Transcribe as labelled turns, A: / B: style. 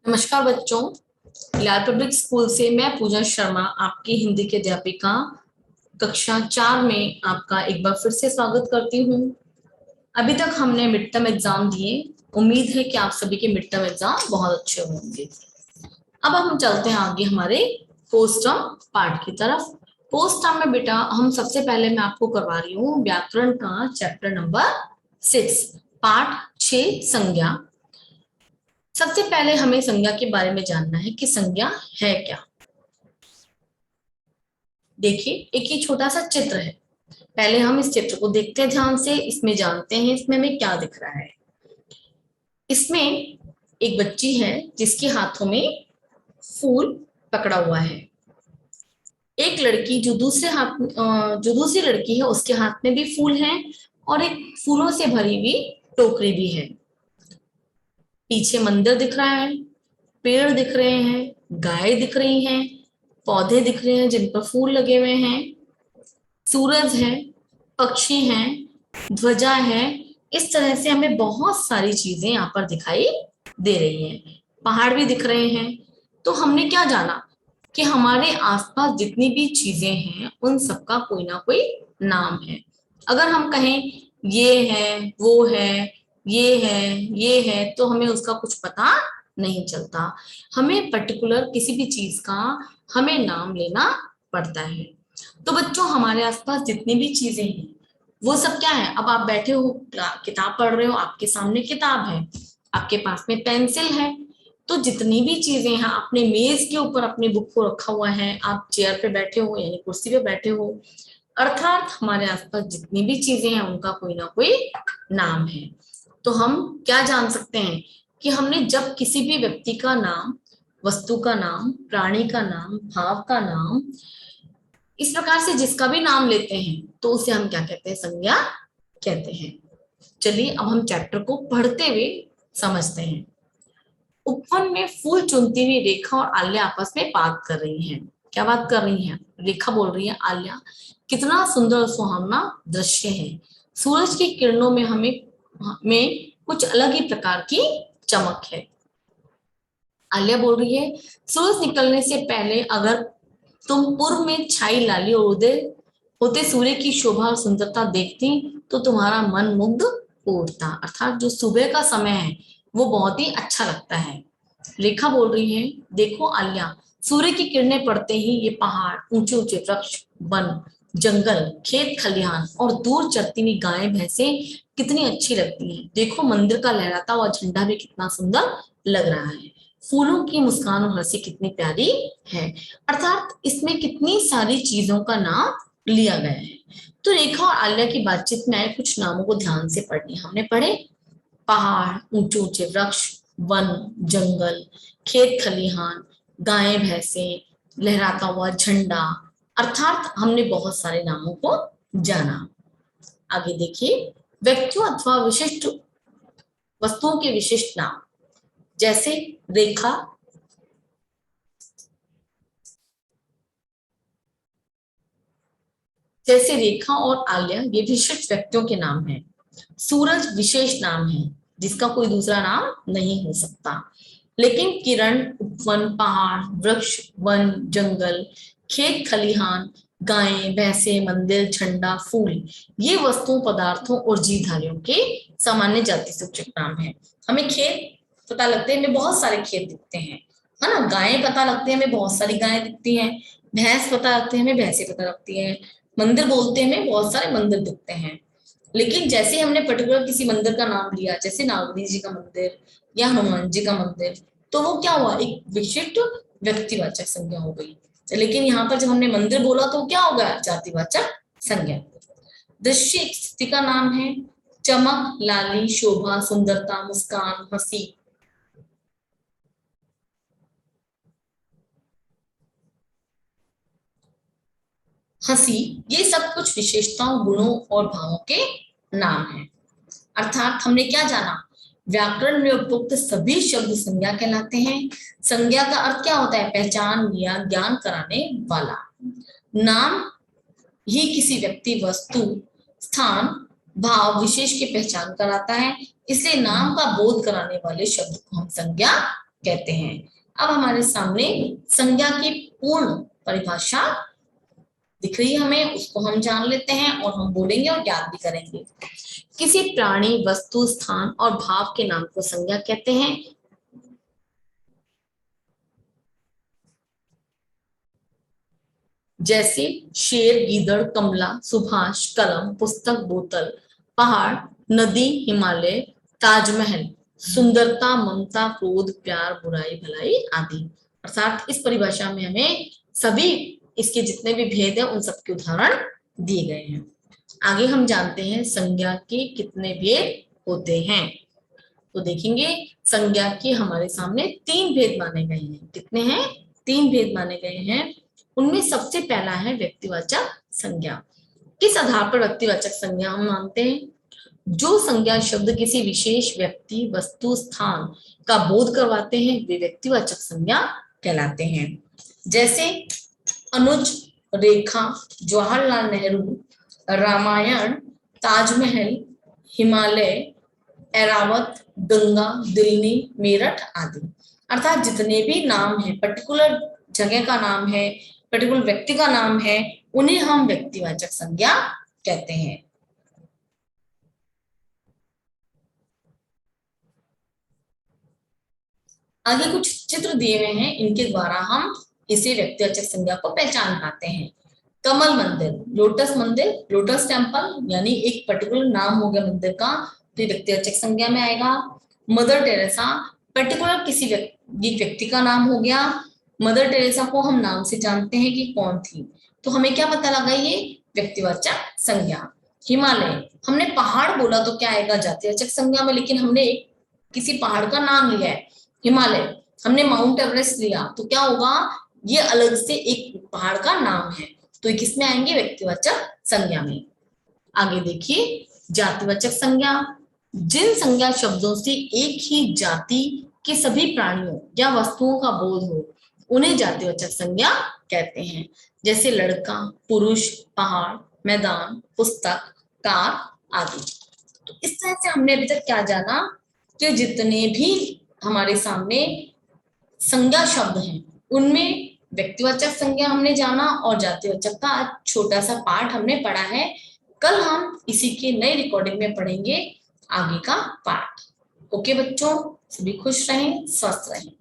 A: नमस्कार बच्चों, लाल public school से मैं पूजा शर्मा आपकी हिंदी की अध्यापिका कक्षा 4 में आपका एक बार फिर से स्वागत करती हूँ। अभी तक हमने मिड टर्म एग्जाम दिए। उम्मीद है कि आप सभी के मिड टर्म एग्जाम बहुत अच्छे होंगे। अब हम चलते हैं आगे हमारे पोस्ट टर्म पार्ट की तरफ। पोस्ट टर्म में बेटा हम सबसे पहले मैं आपको करवा रही हूँ व्याकरण का चैप्टर नंबर 6 पार्ट 6 संज्ञा। सबसे पहले हमें संज्ञा के बारे में जानना है कि संज्ञा है क्या। देखिए, एक ये छोटा सा चित्र है। पहले हम इस चित्र को देखते हैं ध्यान से, इसमें जानते हैं इसमें हमें क्या दिख रहा है। इसमें एक बच्ची है जिसके हाथों में फूल पकड़ा हुआ है। एक लड़की जो दूसरी लड़की है उसके हाथ में भी फूल हैं और एक फूलों से भरी हुई टोकरी भी है। पीछे मंदिर दिख रहा है, पेड़ दिख रहे हैं, गाय दिख रही हैं, पौधे दिख रहे हैं जिन पर फूल लगे हुए हैं, सूरज है, पक्षी हैं, ध्वजा है। इस तरह से हमें बहुत सारी चीजें यहाँ पर दिखाई दे रही हैं। पहाड़ भी दिख रहे हैं। तो हमने क्या जाना कि हमारे आसपास जितनी भी चीजें हैं उन सबका कोई ना कोई नाम है। अगर हम कहें ये है, वो है, ये है, ये है, तो हमें उसका कुछ पता नहीं चलता। हमें पर्टिकुलर किसी भी चीज का हमें नाम लेना पड़ता है। तो बच्चों, हमारे आसपास जितनी भी चीजें हैं वो सब क्या है। अब आप बैठे हो, किताब पढ़ रहे हो, आपके सामने किताब है, आपके पास में पेंसिल है। तो जितनी भी चीजें हैं, अपने मेज के ऊपर अपनी बुक को रखा हुआ है, आप चेयर पे बैठे हो यानी कुर्सी पे बैठे हो, अर्थात हमारे आसपास जितनी भी चीजें हैं उनका कोई ना कोई नाम है। तो हम क्या जान सकते हैं कि हमने जब किसी भी व्यक्ति का नाम, वस्तु का नाम, प्राणी का नाम, भाव का नाम, इस प्रकार से जिसका भी नाम लेते हैं तो उसे हम क्या कहते हैं, संज्ञा कहते हैं। चलिए अब हम चैप्टर को पढ़ते हुए समझते हैं। उपवन में फूल चुनती हुई रेखा और आल्या आपस में बात कर रही हैं। क्या बात कर रही हैं? रेखा बोल रही है आल्या, कितना सुंदर और सुहावना दृश्य है। सूरज की किरणों में में कुछ अलग ही प्रकार की चमक है। आल्या बोल रही है, सूरज निकलने से पहले अगर तुम पूर्व में छाई लाली और उदय होते सूर्य की शोभा और सुंदरता देखती तो तुम्हारा मन मुग्ध हो उठता। अर्थात जो सुबह का समय है वो बहुत ही अच्छा लगता है। रेखा बोल रही है, देखो आल्या, सूर्य की किरणें पड़ते ही ये पहाड़, ऊंचे ऊंचे वृक्ष, वन, जंगल, खेत खलिहान और दूर चरती हुई गायें भैंसें कितनी अच्छी लगती हैं। देखो मंदिर का लहराता हुआ झंडा भी कितना सुंदर लग रहा है। फूलों की मुस्कान और हंसी कितनी प्यारी है। अर्थात इसमें कितनी सारी चीजों का नाम लिया गया है। तो रेखा और आल्या की बातचीत में आए कुछ नामों को ध्यान से पढ़िए। हमने पढ़े पहाड़, ऊंचे ऊंचे वृक्ष, वन, जंगल, खेत खलिहान, गायें भैंसें, लहराता हुआ झंडा। अर्थात हमने बहुत सारे नामों को जाना। आगे देखिए, व्यक्तियों अथवा विशिष्ट वस्तुओं के विशिष्ट नाम, जैसे रेखा, और आल्या ये विशिष्ट व्यक्तियों के नाम हैं। सूरज विशेष नाम है जिसका कोई दूसरा नाम नहीं हो सकता। लेकिन किरण, उपवन, पहाड़, वृक्ष, वन, जंगल, खेत खलिहान, गायें भैंसे, मंदिर, झंडा, फूल, ये वस्तुओं, पदार्थों और जीवधारियों के सामान्य जाति सूचक नाम है। हमें खेत पता लगते हैं, हमें बहुत सारे खेत दिखते हैं, है ना। गायें पता लगती है, हमें बहुत सारी गायें दिखती हैं। भैंस पता लगते हैं, हमें भैंसे पता लगती है। मंदिर बोलते हैं, हमें बहुत सारे मंदिर दिखते हैं। लेकिन जैसे हमने पर्टिकुलर किसी मंदिर का नाम लिया, जैसे नागरी जी का मंदिर या हनुमान जी का मंदिर, तो वो क्या हुआ, एक विशिष्ट व्यक्तिवाचक संज्ञा हो गई। लेकिन यहाँ पर जब हमने मंदिर बोला तो क्या हो गया, जातिवाचक संज्ञा। दृश्य एक स्थिति का नाम है। चमक, लाली, शोभा, सुंदरता, मुस्कान, हंसी, ये सब कुछ विशेषताओं, गुणों और भावों के नाम हैं। अर्थात हमने क्या जाना, व्याकरण में उपयुक्त सभी शब्द संज्ञा कहलाते हैं। संज्ञा का अर्थ क्या होता है, पहचान या ज्ञान कराने वाला। नाम ही किसी व्यक्ति, वस्तु, स्थान, भाव, विशेष की पहचान कराता है। इसलिए नाम का बोध कराने वाले शब्द को हम संज्ञा कहते हैं। अब हमारे सामने संज्ञा की पूर्ण परिभाषा दिख रही है हमें, उसको हम जान लेते हैं और हम बोलेंगे और याद भी करेंगे। किसी प्राणी, वस्तु, स्थान और भाव के नाम को संज्ञा कहते हैं। जैसे शेर, गीदड़, कमला, सुभाष, कलम, पुस्तक, बोतल, पहाड़, नदी, हिमालय, ताजमहल, सुंदरता, ममता, क्रोध, प्यार, बुराई, भलाई आदि। अर्थात इस परिभाषा में हमें सभी इसके जितने भी भेद है उन सबके उदाहरण दिए गए हैं। आगे हम जानते हैं संज्ञा के कितने भेद होते हैं। तो देखेंगे संज्ञा के हमारे सामने 3 भेद माने गए हैं। कितने हैं? 3 भेद माने गए हैं। उनमें सबसे पहला है व्यक्तिवाचक संज्ञा। किस आधार पर व्यक्तिवाचक संज्ञा हम मानते हैं? जो संज्ञा शब्द किसी विशेष व्यक्ति, वस्तु, स्थान का बोध करवाते हैं वे व्यक्तिवाचक संज्ञा कहलाते हैं। जैसे अनुज, रेखा, जवाहरलाल नेहरू, रामायण, ताजमहल, हिमालय, एरावत, गंगा, दिल्ली, मेरठ आदि। अर्थात जितने भी नाम है, पर्टिकुलर जगह का नाम है, पर्टिकुलर व्यक्ति का नाम है, उन्हें हम व्यक्तिवाचक संज्ञा कहते हैं। आगे कुछ चित्र दिए हुए हैं, इनके द्वारा हम इसे व्यक्तिवाचक संज्ञा को पहचान पाते हैं। कमल मंदिर, लोटस मंदिर, लोटस टेम्पल, यानी एक पर्टिकुलर नाम हो गया मंदिर का, तो व्यक्तिवाचक संज्ञा में आएगा। मदर टेरेसा, पर्टिकुलर किसी व्यक्ति का नाम हो गया। मदर टेरेसा को हम नाम से जानते हैं कि कौन थी, तो हमें क्या पता लगा, ये व्यक्तिवाचक संज्ञा। हिमालय, हमने पहाड़ बोला तो क्या आएगा? जातिवाचक संज्ञा में, लेकिन हमने किसी पहाड़ का नाम लिया है हिमालय। हमने माउंट एवरेस्ट लिया तो क्या होगा? ये अलग से एक पहाड़ का नाम है, तो किसमें आएंगे? व्यक्तिवाचक संज्ञा में। आगे देखिए जातिवाचक संज्ञा। जिन संज्ञा शब्दों से एक ही जाति के सभी प्राणियों या वस्तुओं का बोध हो उन्हें जातिवाचक संज्ञा कहते हैं। जैसे लड़का, पुरुष, पहाड़, मैदान, पुस्तक, कार आदि। तो इस तरह से हमने अभी तक क्या जाना कि जितने भी हमारे सामने संज्ञा शब्द हैं उनमें व्यक्तिवाचक संज्ञा हमने जाना और जातिवाचक का छोटा सा पार्ट हमने पढ़ा है। कल हम इसी के नई रिकॉर्डिंग में पढ़ेंगे आगे का पार्ट। ओके बच्चों, सभी खुश रहें, स्वस्थ रहें।